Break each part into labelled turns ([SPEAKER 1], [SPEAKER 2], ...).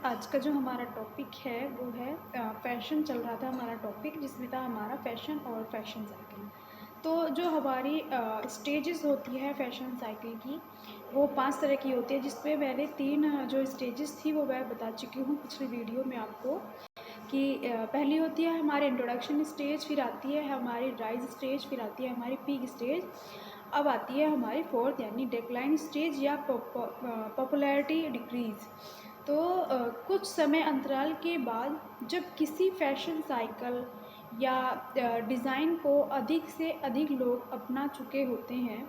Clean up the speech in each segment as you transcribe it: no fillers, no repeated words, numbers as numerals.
[SPEAKER 1] आज का जो हमारा टॉपिक है वो है फैशन। चल रहा था हमारा टॉपिक जिसमें था हमारा फैशन और फैशन साइकिल। तो जो हमारी स्टेजेस होती है फैशन साइकिल की, वो 5 तरह की होती है, जिसमें मैंने 3 जो स्टेजेस थी वो मैं बता चुकी हूँ पिछली वीडियो में आपको। कि पहली होती है हमारी इंट्रोडक्शन स्टेज, फिर आती है हमारी राइज स्टेज, फिर आती है हमारी पीक स्टेज, अब आती है हमारी फोर्थ यानी डेक्लाइन स्टेज या पॉपुलैरिटी डिक्रीज। तो कुछ समय अंतराल के बाद जब किसी फैशन साइकिल या डिज़ाइन को अधिक से अधिक लोग अपना चुके होते हैं,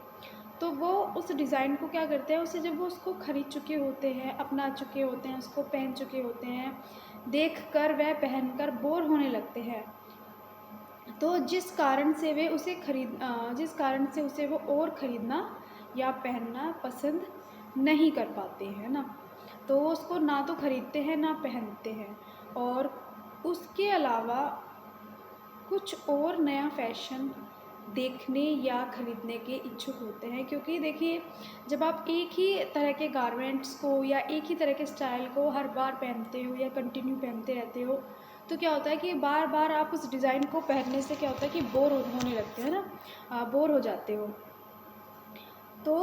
[SPEAKER 1] तो वो उस डिज़ाइन को क्या करते हैं, उसे जब वो उसको ख़रीद चुके होते हैं, अपना चुके होते हैं, उसको पहन चुके होते हैं, देख कर वह पहनकर बोर होने लगते हैं, तो जिस कारण से उसे वो और ख़रीदना या पहनना पसंद नहीं कर पाते हैं ना। तो वो उसको ना तो ख़रीदते हैं ना पहनते हैं, और उसके अलावा कुछ और नया फ़ैशन देखने या ख़रीदने के इच्छुक होते हैं। क्योंकि देखिए, जब आप एक ही तरह के गारमेंट्स को या एक ही तरह के स्टाइल को हर बार पहनते हो या कंटिन्यू पहनते रहते हो, तो क्या होता है कि बार बार आप उस डिज़ाइन को पहनने से क्या होता है कि बोर होने लगते हैं ना, बोर हो जाते हो। तो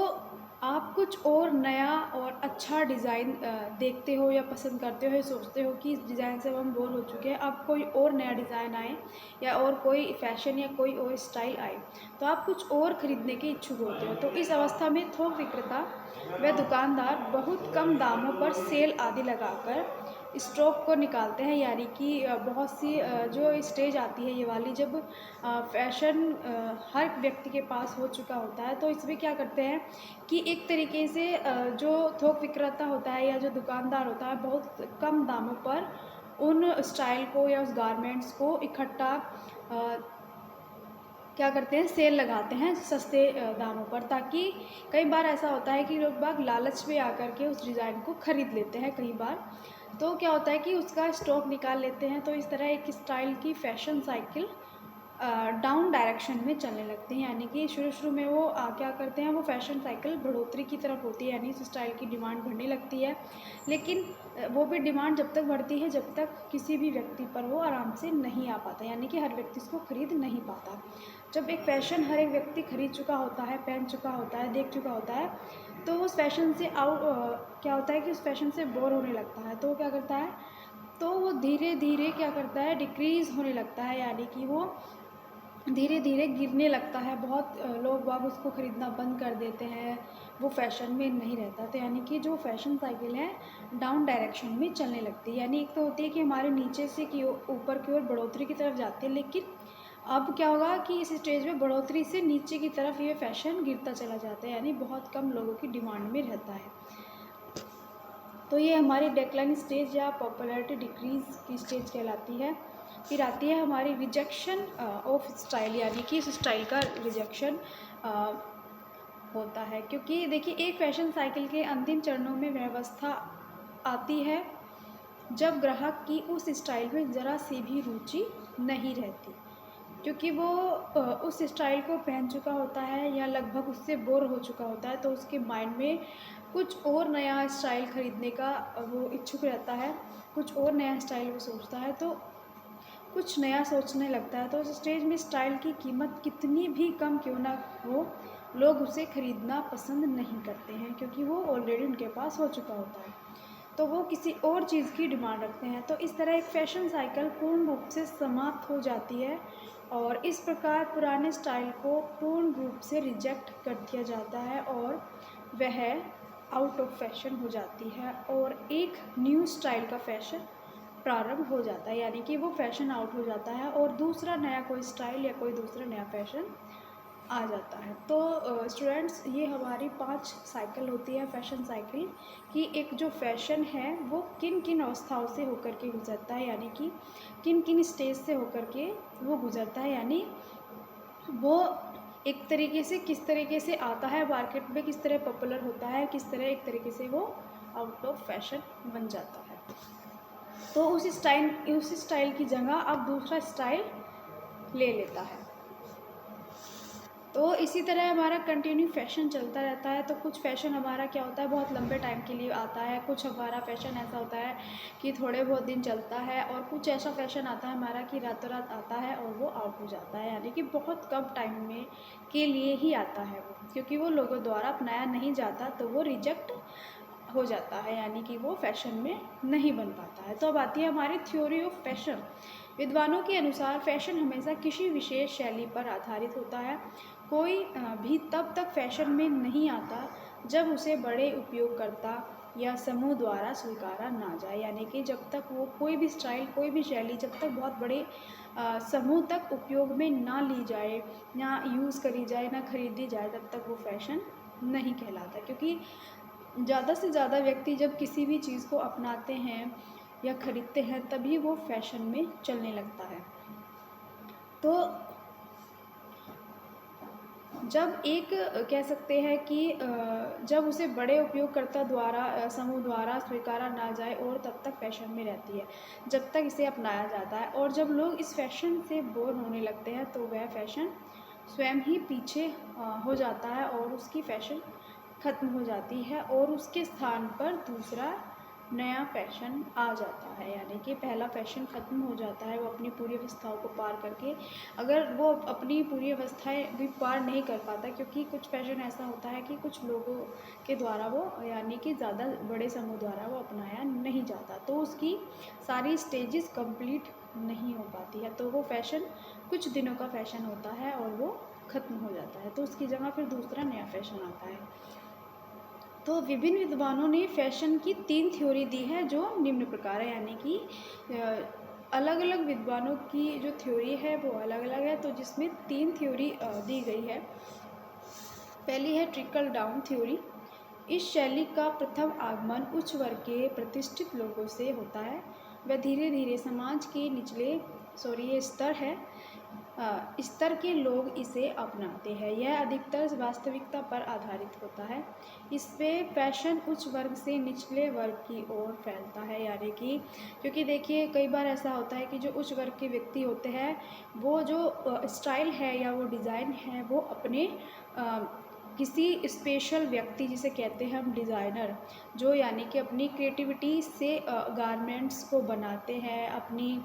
[SPEAKER 1] आप कुछ और नया और अच्छा डिज़ाइन देखते हो या पसंद करते हो या सोचते हो कि इस डिज़ाइन से अब हम बोर हो चुके हैं, अब कोई और नया डिज़ाइन आए या और कोई फ़ैशन या कोई और स्टाइल आए, तो आप कुछ और ख़रीदने के इच्छुक होते हो। तो इस अवस्था में थोक विक्रेता व दुकानदार बहुत कम दामों पर सेल आदि लगाकर स्टॉक को निकालते हैं। यानी कि बहुत सी जो स्टेज आती है ये वाली, जब फ़ैशन हर व्यक्ति के पास हो चुका होता है, तो इसमें क्या करते हैं कि एक तरीके से जो थोक विक्रेता होता है या जो दुकानदार होता है, बहुत कम दामों पर उन स्टाइल को या उस गारमेंट्स को इकट्ठा क्या करते हैं, सेल लगाते हैं सस्ते दामों पर, ताकि कई बार ऐसा होता है कि लोग बाग लालच में आकर के उस डिज़ाइन को ख़रीद लेते हैं कई बार। तो क्या होता है कि उसका स्टॉक निकाल लेते हैं, तो इस तरह एक स्टाइल की फ़ैशन साइकिल डाउन डायरेक्शन में चलने लगते हैं। यानी कि शुरू में वो क्या करते हैं, वो फ़ैशन साइकिल बढ़ोतरी की तरफ होती है, यानी इस स्टाइल की डिमांड बढ़ने लगती है। लेकिन वो भी डिमांड जब तक बढ़ती है जब तक किसी भी व्यक्ति पर वो आराम से नहीं आ पाता, यानी कि हर व्यक्ति इसको ख़रीद नहीं पाता। जब एक फ़ैशन हर एक व्यक्ति ख़रीद चुका होता है, पहन चुका होता है, देख चुका होता है, तो उस फ़ैशन से क्या होता है कि उस फ़ैशन से बोर होने लगता है। तो वो क्या करता है, तो वो धीरे धीरे क्या करता है, डिक्रीज़ होने लगता है, यानी कि वो धीरे धीरे गिरने लगता है। बहुत लोग बाग उसको ख़रीदना बंद कर देते हैं, वो फ़ैशन में नहीं रहता। तो यानी कि जो फ़ैशन साइकिल है डाउन डायरेक्शन में चलने लगती है। यानी एक तो होती है कि हमारे नीचे से की ऊपर की ओर बढ़ोतरी की तरफ जाती है, लेकिन अब क्या होगा कि इस स्टेज में बढ़ोतरी से नीचे की तरफ ये फ़ैशन गिरता चला जाता है, यानी बहुत कम लोगों की डिमांड में रहता है। तो ये हमारी डेक्लाइन स्टेज या पॉपुलैरिटी डिक्रीज़ की स्टेज कहलाती है। फिर आती है हमारी रिजेक्शन ऑफ स्टाइल, यानी कि इस स्टाइल का रिजेक्शन होता है। क्योंकि देखिए, एक फ़ैशन साइकिल के अंतिम चरणों में व्यवस्था आती है जब ग्राहक की उस स्टाइल में ज़रा सी भी रुचि नहीं रहती, क्योंकि वो उस स्टाइल को पहन चुका होता है या लगभग उससे बोर हो चुका होता है, तो उसके माइंड में कुछ और नया स्टाइल ख़रीदने का वो इच्छुक रहता है, कुछ और नया स्टाइल वो सोचता है, तो कुछ नया सोचने लगता है। तो उस स्टेज में स्टाइल की कीमत कितनी भी कम क्यों ना हो, लोग उसे ख़रीदना पसंद नहीं करते हैं, क्योंकि वो ऑलरेडी उनके पास हो चुका होता है, तो वो किसी और चीज़ की डिमांड रखते हैं। तो इस तरह एक फ़ैशन साइकिल पूर्ण रूप से समाप्त हो जाती है, और इस प्रकार पुराने स्टाइल को पूर्ण रूप से रिजेक्ट कर दिया जाता है, और वह आउट ऑफ फैशन हो जाती है, और एक न्यू स्टाइल का फ़ैशन प्रारंभ हो जाता है। यानी कि वो फ़ैशन आउट हो जाता है और दूसरा नया कोई स्टाइल या कोई दूसरा नया फ़ैशन आ जाता है। तो स्टूडेंट्स, ये हमारी 5 साइकिल होती है फ़ैशन साइकिल कि एक जो फ़ैशन है वो किन किन अवस्थाओं से होकर के गुज़रता है, यानी कि किन किन स्टेज से होकर के वो गुज़रता है, यानी वो एक तरीके से किस तरीके से आता है मार्केट में, किस तरह पॉपुलर होता है, किस तरह एक तरीके से वो आउट ऑफ फैशन बन जाता है। तो उस स्टाइल की जगह अब दूसरा स्टाइल ले लेता है। तो इसी तरह हमारा कंटिन्यू फ़ैशन चलता रहता है। तो कुछ फ़ैशन हमारा क्या होता है, बहुत लंबे टाइम के लिए आता है, कुछ हमारा फ़ैशन ऐसा होता है कि थोड़े बहुत दिन चलता है, और कुछ ऐसा फैशन आता है हमारा कि रातों रात आता है और वो आउट हो जाता है, यानी कि बहुत कम टाइम में के लिए ही आता है वो, क्योंकि वो लोगों द्वारा अपनाया नहीं जाता तो वो रिजेक्ट हो जाता है, यानी कि वो फैशन में नहीं बन पाता है। तो अब आती है हमारी थ्योरी ऑफ फैशन। विद्वानों के अनुसार फैशन हमेशा किसी विशेष शैली पर आधारित होता है। कोई भी तब तक फैशन में नहीं आता जब उसे बड़े उपयोगकर्ता या समूह द्वारा स्वीकारा ना जाए, यानी कि जब तक वो कोई भी स्टाइल, कोई भी शैली जब तक बहुत बड़े समूह तक उपयोग में ना ली जाए, ना यूज़ करी जाए, ना खरीदी जाए, तब तक वो फैशन नहीं कहलाता। क्योंकि ज़्यादा से ज़्यादा व्यक्ति जब किसी भी चीज़ को अपनाते हैं या खरीदते हैं तभी वो फैशन में चलने लगता है। तो जब एक कह सकते हैं कि जब उसे बड़े उपयोगकर्ता द्वारा समूह द्वारा स्वीकारा ना जाए और तब तक फैशन में रहती है, जब तक इसे अपनाया जाता है, और जब लोग इस फैशन से बोर होने लगते हैं तो वह फैशन स्वयं ही पीछे हो जाता है और उसकी फैशन ख़त्म हो जाती है और उसके स्थान पर दूसरा नया फैशन आ जाता है, यानी कि पहला फैशन ख़त्म हो जाता है। वो अपनी पूरी अवस्थाओं को पार करके, अगर वो अपनी पूरी अवस्थाएं भी पार नहीं कर पाता, क्योंकि कुछ फैशन ऐसा होता है कि कुछ लोगों के द्वारा वो, यानी कि ज़्यादा बड़े समूह द्वारा वो अपनाया नहीं जाता, तो उसकी सारी स्टेजेस कंप्लीट नहीं हो पाती है, तो वो फैशन कुछ दिनों का फैशन होता है और वो ख़त्म हो जाता है, तो उसकी जगह फिर दूसरा नया फैशन आता है। तो विभिन्न विद्वानों ने फैशन की 3 थ्योरी दी है जो निम्न प्रकार है, यानी कि अलग अलग विद्वानों की जो थ्योरी है वो अलग अलग है, तो जिसमें 3 थ्योरी दी गई है। पहली है ट्रिकल डाउन थ्योरी। इस शैली का प्रथम आगमन उच्च वर्ग के प्रतिष्ठित लोगों से होता है। वह धीरे धीरे समाज के निचले ये स्तर है, स्तर के लोग इसे अपनाते हैं। यह अधिकतर वास्तविकता पर आधारित होता है। इसमें फैशन उच्च वर्ग से निचले वर्ग की ओर फैलता है, यानी कि क्योंकि देखिए कई बार ऐसा होता है कि जो उच्च वर्ग के व्यक्ति होते हैं वो जो स्टाइल है या वो डिज़ाइन है वो अपने किसी स्पेशल व्यक्ति जिसे कहते हैं हम डिज़ाइनर, जो यानी कि अपनी क्रिएटिविटी से गारमेंट्स को बनाते हैं, अपनी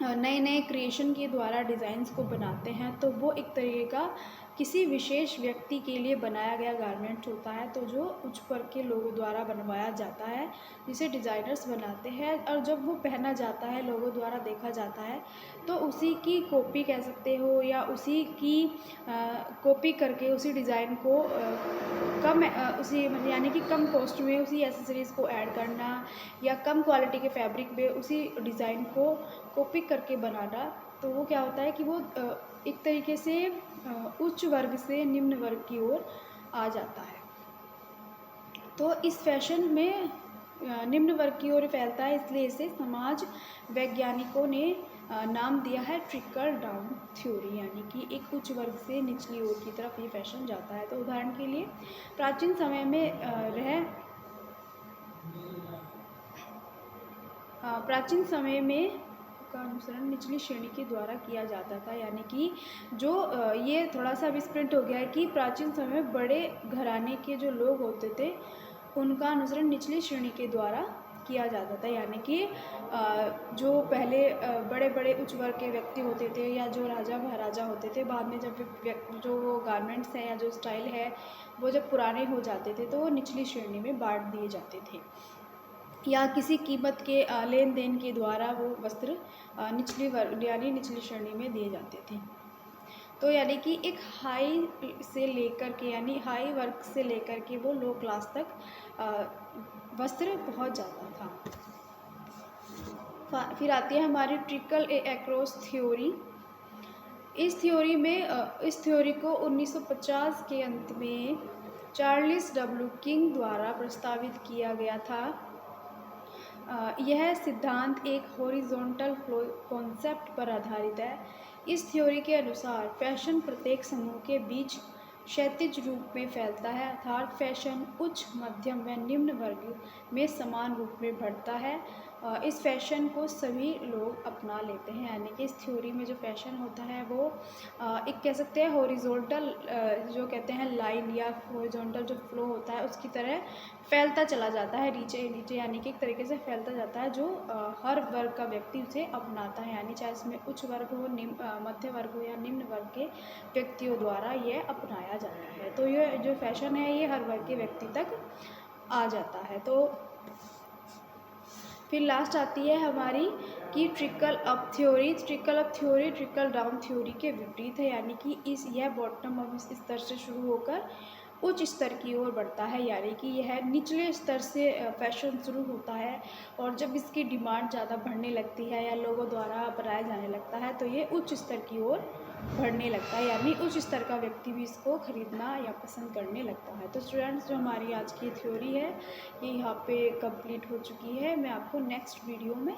[SPEAKER 1] नए नए क्रिएशन के द्वारा डिज़ाइंस को बनाते हैं, तो वो एक तरीके का किसी विशेष व्यक्ति के लिए बनाया गया गारमेंट होता है, तो जो उच्च वर्ग के लोगों द्वारा बनवाया जाता है, जिसे डिज़ाइनर्स बनाते हैं, और जब वो पहना जाता है, लोगों द्वारा देखा जाता है, तो उसी की कॉपी कह सकते हो या उसी की कॉपी करके उसी डिज़ाइन को उसी यानी कि कम कॉस्ट में उसी एसेसरीज़ को ऐड करना या कम क्वालिटी के फैब्रिक में उसी डिज़ाइन को कॉपी करके बनाना, तो वो क्या होता है कि वो एक तरीके से उच्च वर्ग से निम्न वर्ग की ओर आ जाता है। तो इस फैशन में निम्न वर्ग की ओर फैलता है, इसलिए इसे समाज वैज्ञानिकों ने नाम दिया है ट्रिकल डाउन थ्योरी, यानी कि एक उच्च वर्ग से निचली ओर की तरफ ये फैशन जाता है। तो उदाहरण के लिए प्राचीन समय में प्राचीन समय में का अनुसरण निचली श्रेणी के द्वारा किया जाता था, यानी कि जो ये थोड़ा सा विस्फोट हो गया है कि प्राचीन समय में बड़े घराने के जो लोग होते थे उनका अनुसरण निचली श्रेणी के द्वारा किया जाता था, यानी कि जो पहले बड़े बड़े उच्च वर्ग के व्यक्ति होते थे या जो राजा महाराजा होते थे, बाद में जब जो वो गारमेंट्स हैं या जो स्टाइल है वो जब पुराने हो जाते थे तो वो निचली श्रेणी में बांट दिए जाते थे, या किसी कीमत के लेन देन के द्वारा वो वस्त्र निचली वर्ग यानी निचली श्रेणी में दिए जाते थे। तो यानी कि एक हाई से लेकर के यानी हाई वर्ग से लेकर के वो लो क्लास तक वस्त्र पहुंच जाता था। फिर आती है हमारी ट्रिकल अक्रॉस थ्योरी। इस थ्योरी को 1950 के अंत में चार्ल्स डब्ल्यू किंग द्वारा प्रस्तावित किया गया था। यह सिद्धांत एक हॉरिजॉन्टल फ्लो कॉन्सेप्ट पर आधारित है। इस थ्योरी के अनुसार फैशन प्रत्येक समूह के बीच क्षैतिज रूप में फैलता है, अर्थात फैशन उच्च, मध्यम व निम्न वर्ग में समान रूप में बढ़ता है। इस फैशन को सभी लोग अपना लेते हैं, यानी कि इस थ्योरी में जो फैशन होता है वो एक कह सकते हैं हॉरिजॉन्टल जो कहते हैं लाइन या हॉरिजॉन्टल जो फ्लो होता है उसकी तरह फैलता चला जाता है नीचे नीचे, यानी कि एक तरीके से फैलता जाता है, जो हर वर्ग का व्यक्ति उसे अपनाता है, यानी चाहे इसमें उच्च वर्ग हो, मध्य वर्ग हो या निम्न वर्ग के व्यक्तियों द्वारा ये अपनाया जाता है। तो ये जो फैशन है ये हर वर्ग के व्यक्ति तक आ जाता है। तो फिर लास्ट आती है हमारी कि trickle up theory. Trickle up theory trickle down theory के विपरीत है, यानी कि यह बॉटम अप स्तर से शुरू होकर उच्च स्तर की ओर बढ़ता है, यानी कि यह निचले स्तर से फैशन शुरू होता है और जब इसकी डिमांड ज़्यादा बढ़ने लगती है या लोगों द्वारा अपनाया जाने लगता है तो ये उच्च स्तर की ओर बढ़ने लगता है, यानी उच्च स्तर का व्यक्ति भी इसको खरीदना या पसंद करने लगता है। तो स्टूडेंट्स, जो हमारी आज की थ्योरी है ये यहाँ पे कंप्लीट हो चुकी है। मैं आपको नेक्स्ट वीडियो में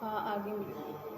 [SPEAKER 1] आगे मिलूँगी।